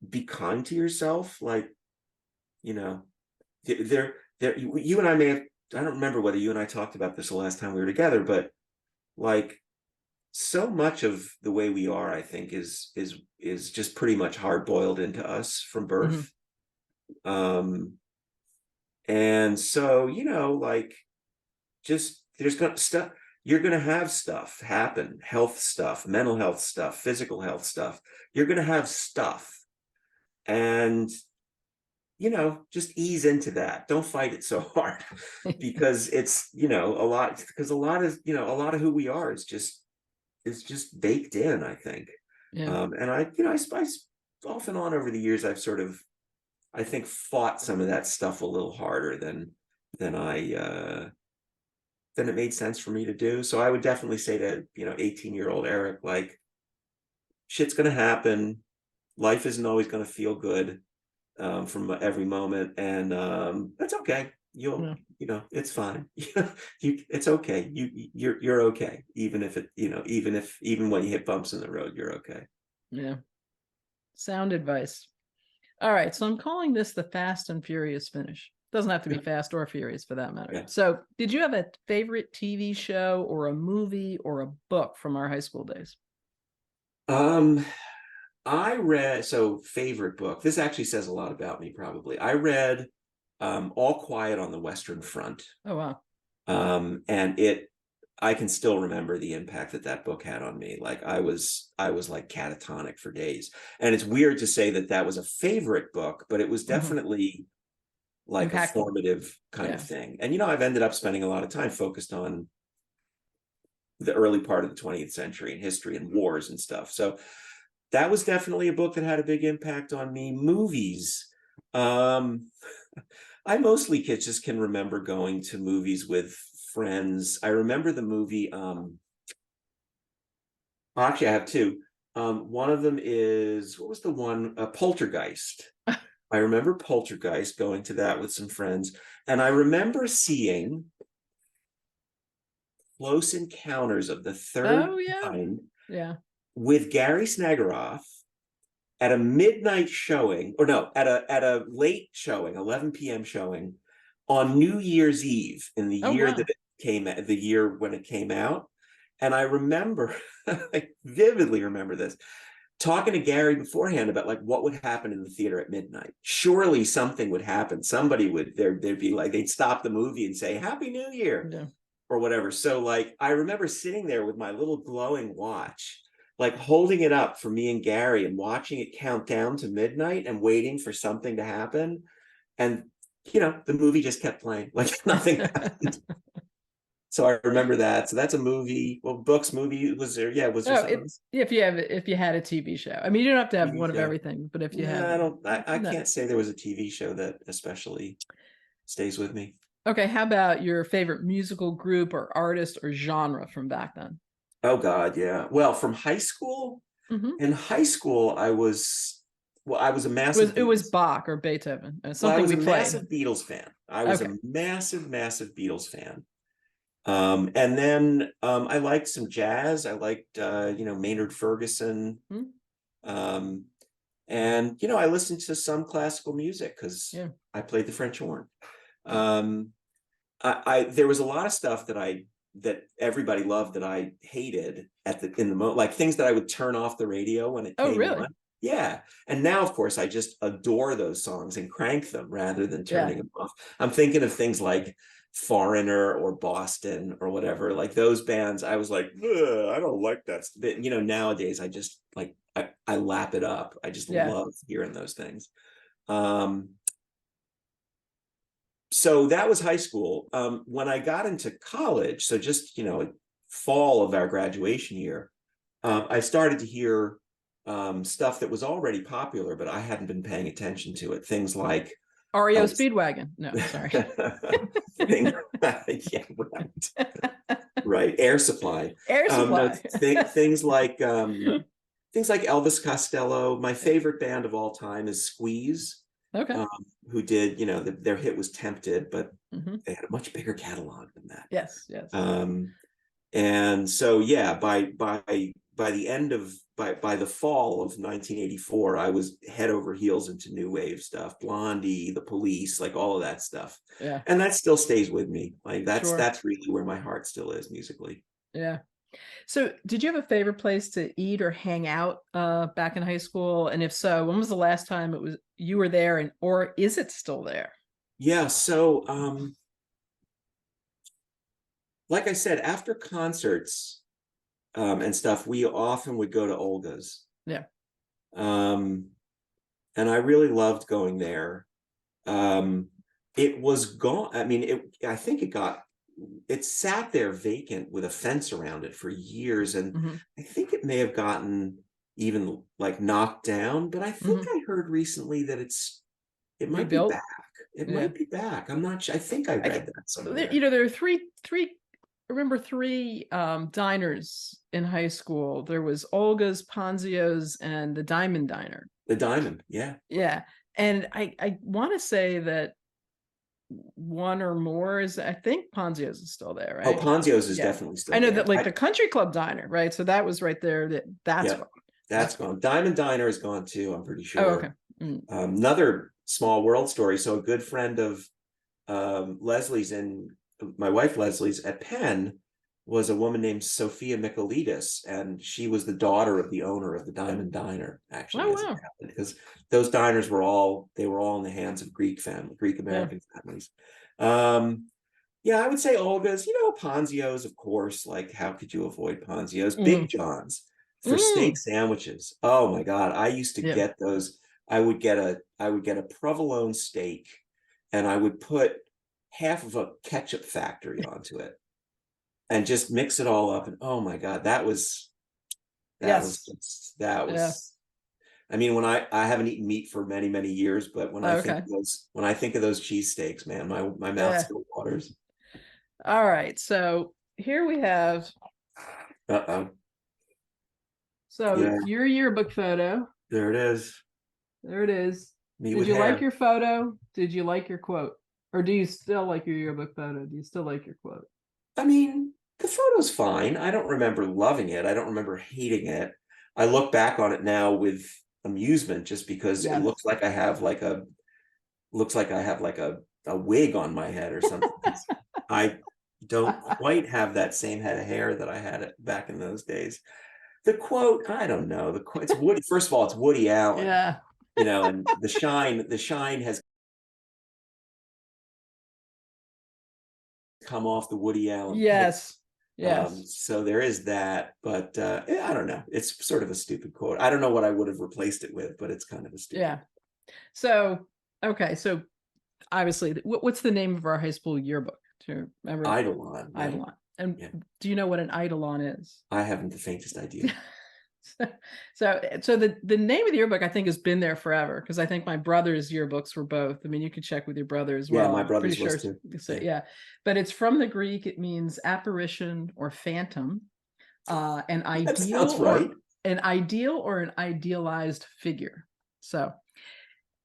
be kind to yourself. Like, you know, there, you and I may have, I don't remember whether you and I talked about this the last time we were together, but like so much of the way we are, I think, is just pretty much hard boiled into us from Mm-hmm. birth. Um, and so, like just there's gonna stuff you're gonna have stuff happen, health stuff, mental health stuff, physical health stuff. You're gonna have stuff. And just ease into that. Don't fight it so hard because it's, a lot of who we are is just baked in, I think. Yeah. And I off and on over the years, I've sort of, I think, fought some of that stuff a little harder than I than it made sense for me to do. So I would definitely say to, 18-year-old Eric, like, shit's gonna happen. Life isn't always gonna feel good from every moment, and that's okay. Yeah. It's fine. It's okay. You're okay, even if even when you hit bumps in the road, you're okay. Yeah. Sound advice. All right. So I'm calling this the Fast and Furious finish. Doesn't have to be fast or furious for that matter. Yeah. So, did you have a favorite TV show or a movie or a book from our high school days? Um, I read, so favorite book. This actually says a lot about me, probably. I read All Quiet on the Western Front. Oh, wow. And I can still remember the impact that book had on me. Like I was like catatonic for days. And it's weird to say that was a favorite book, but it was Mm-hmm. definitely like a Impactful. formative kind of Yeah. thing. And I've ended up spending a lot of time focused on the early part of the 20th century and history and wars and stuff. So that was definitely a book that had a big impact on me. Movies. Um, I mostly just can remember going to movies with friends. I remember the movie. Actually, I have two. One of them is, what was the one? Poltergeist. I remember Poltergeist, going to that with some friends, and I remember seeing Close Encounters of the Third Oh, yeah. Kind Yeah. with Gary Snagaroff at a midnight showing, or no, at a late showing, 11 p.m. showing on New Year's Eve in Oh, wow. the year when it came out. And I remember, I vividly remember this, talking to Gary beforehand about like what would happen in the theater at midnight. Surely something would happen. Somebody there'd be like, they'd stop the movie and say, Happy New Year, Yeah. or whatever. So like I remember sitting there with my little glowing watch, like holding it up for me and Gary and watching it count down to midnight and waiting for something to happen. And the movie just kept playing like nothing happened. So I remember that. So that's a movie. Well, books, movie. Was there? Yeah, was there Oh, something else? if you had a TV show. I mean, you don't have to have TV one of show? everything, but if you No, had, I don't. I no. can't say there was a TV show that especially stays with me. Okay, how about your favorite musical group or artist or genre from back then? Oh God, yeah. Well, from high school. Mm-hmm. In high school, I was a massive It was Beatles. Bach or Beethoven, Well, I something was we a played. massive Beatles fan. I was Okay. a massive, massive Beatles fan. And then I liked some jazz. I liked Maynard Ferguson. Hmm. Um, And, you know, I listened to some classical music because Yeah. I played the French horn. Um, there was a lot of stuff that everybody loved that I hated in the moment, like things that I would turn off the radio when it Oh, came really? on. Yeah. And now, of course, I just adore those songs and crank them rather than Yeah. turning them off. I'm thinking of things like Foreigner or Boston or whatever, like those bands. I was like, I don't like that. But, you know, nowadays I just like, I lap it up. I just Yeah. love hearing those things. So that was high school. When I got into college, so just, you know, fall of our graduation year, I started to hear stuff that was already popular, but I hadn't been paying attention to it. Things like REO Speedwagon. No, sorry. things, yeah, right, right. Air Supply. Air No, Supply. things like Elvis Costello. My favorite band of all time is Squeeze, Okay. who did, you know, their hit was Tempted, but Mm-hmm. they had a much bigger catalog than that. Yes. Yes. And so, yeah, by the end of by the fall of 1984, I was head over heels into new wave stuff, Blondie, The Police, like all of that stuff. Yeah. And that still stays with me. Like Sure. that's really where my heart still is musically. Yeah. So, did you have a favorite place to eat or hang out back in high school? And if so, when was the last time it was you were there, and or is it still there? Yeah, so like I said, after concerts and stuff, we often would go to Olga's. Yeah. Um, and I really loved going there. It was gone. I mean, I think it sat there vacant with a fence around it for years. And Mm-hmm. I think it may have gotten even like knocked down, but I think Mm-hmm. I heard recently that it might be Rebuilt. back. It Yeah. might be back. I'm not sure. I think I read that somewhere. You know, there are three. I remember three diners in high school. There was Olga's, Ponzio's, and the Diamond Diner. The Diamond, yeah. Yeah, and I want to say that one or more is, I think Ponzio's is still there, Oh, right? Ponzio's is Yeah. definitely still I know there. that, like, the Country Club Diner, right? So that was right there. That's Yeah, gone. that's gone. Diamond Diner is gone too, I'm pretty Oh, sure. okay. Mm. Another small world story. So a good friend of Leslie's and my wife Leslie's at Penn was a woman named Sophia Michaelidis, and she was the daughter of the owner of the Diamond Diner, actually, Oh, as it wow. happened, because those diners were all in the hands of Greek Yeah. American families. Yeah, I would say Olga's, you know, Ponzio's, of course. Like, how could you avoid Ponzio's? Big John's for steak sandwiches. Oh my God. I used to Yeah. get those. I would get a provolone steak and I would put half of a ketchup factory onto it and just mix it all up. And oh my God, that was Yes. that Yeah. was I mean, when I haven't eaten meat for many, many years, but when I Oh, think okay. of those cheesesteaks, man, my mouth Yeah. still waters. All right. So here we have. Uh-oh. So Yeah, your yearbook photo. there it is. There it is. Me Did with you like hair. your photo? Did you like your quote? Or do you still like your yearbook photo? Do you still like your quote? I mean, the photo's fine. I don't remember loving it. I don't remember hating it. I look back on it now with amusement just because it Yes. looks like I have like a wig on my head or something. I don't quite have that same head of hair that I had back in those days. The quote, I don't know. The quote, it's Woody. First of all, it's Woody Allen. Yeah. You know, and the shine has come off the Woody Allen pig. Yes. Yes. So there is that, but yeah, I don't know. It's sort of a stupid quote. I don't know what I would have replaced it with, but it's kind of a stupid. Yeah. So, okay. So obviously, what's the name of our high school yearbook? Do you remember? Eidolon. Right? Eidolon. And yeah. Do you know what an Eidolon is? I haven't the faintest idea. So the name of the yearbook, I think, has been there forever, because I think my brother's yearbooks were both. I mean, you could check with your brother as well. Yeah, my brother's pretty was sure. too. So, yeah, but it's from the Greek. It means apparition or phantom, an ideal right. an ideal or an idealized figure. So,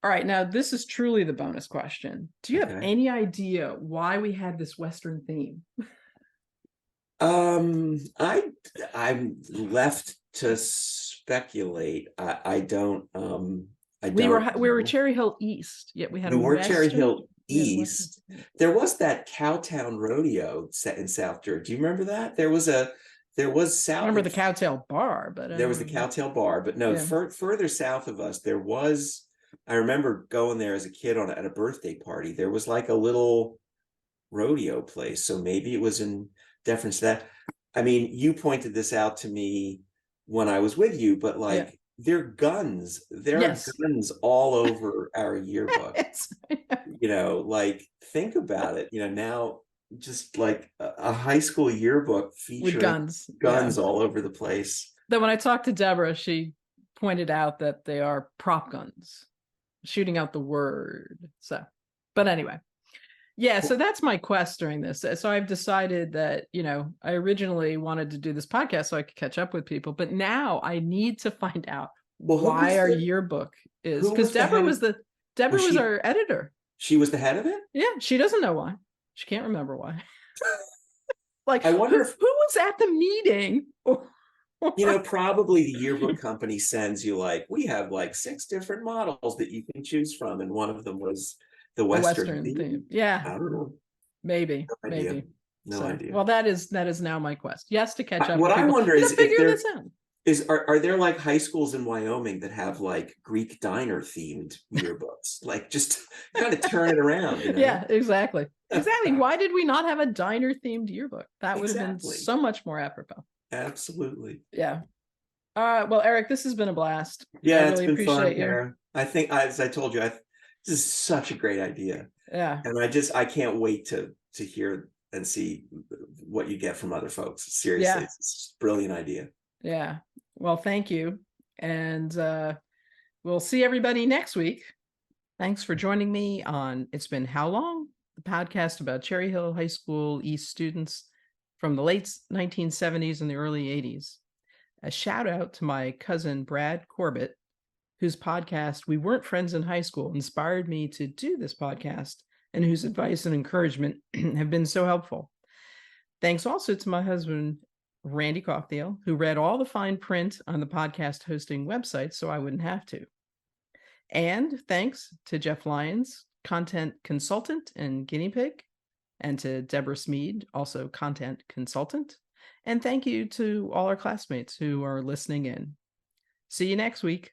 all right, now this is truly the bonus question. Do you have any idea why we had this Western theme? I left to speculate. I don't We were know. Cherry Hill East, yet we had We a were Cherry Western. Hill We had a Western. East. There was that Cowtown Rodeo set in South Jersey. Do you remember that? There was I South. remember the Cowtail Bar, but I There don't was the remember. Cowtail Bar, but no, Yeah. further south of us, there was. I remember going there as a kid at a birthday party. There was like a little rodeo place, so maybe it was in deference to that. I mean, you pointed this out to me when I was with you, but Yeah. like there are Yes. guns all over our yearbook. It's, Like think about it, now just like a high school yearbook with featuring guns. Yeah. guns all over the place. Then when I talked to Deborah, she pointed out that they are prop guns, shooting out the word. So, but anyway. Yeah, so that's my quest during this. So I've decided that, I originally wanted to do this podcast so I could catch up with people, but now I need to find out Well, why our yearbook is, who because was the head of Deborah was was she our editor. she was the head of it? Yeah, she doesn't know why. She can't remember why. Like, I who wonder if was at the meeting? probably the yearbook company sends you like, we have like 6 different models that you can choose from, and one of them was the The Western Western theme. theme. Yeah, I don't know. maybe, No idea. maybe. No So, idea. well, that is now my quest. Yes, to catch up What with I people wonder and is to if figure there this out. are there like high schools in Wyoming that have like Greek diner themed yearbooks, like just kind of turn it around, Yeah, exactly. Exactly. Why did we not have a diner themed yearbook? That would have been Exactly. so much more apropos. Absolutely. Yeah. Well, Eric, this has been a blast. I Yeah, it's really been fun, appreciate you. Kara. I think, as I told you, this is such a great idea, Yeah. and I can't wait to hear and see what you get from other folks. Seriously, Yeah. it's a brilliant idea. Yeah. Well, thank you. And we'll see everybody next week. Thanks for joining me on It's Been How Long? The podcast about Cherry Hill High School East students from the late 1970s and the early 80s. A shout out to my cousin Brad Corbett, whose podcast We Weren't Friends in High School inspired me to do this podcast, and whose advice and encouragement have been so helpful. Thanks also to my husband, Randy Coughdale, who read all the fine print on the podcast hosting website so I wouldn't have to. And thanks to Jeff Lyons, content consultant and guinea pig, and to Deborah Smead, also content consultant. And thank you to all our classmates who are listening in. See you next week.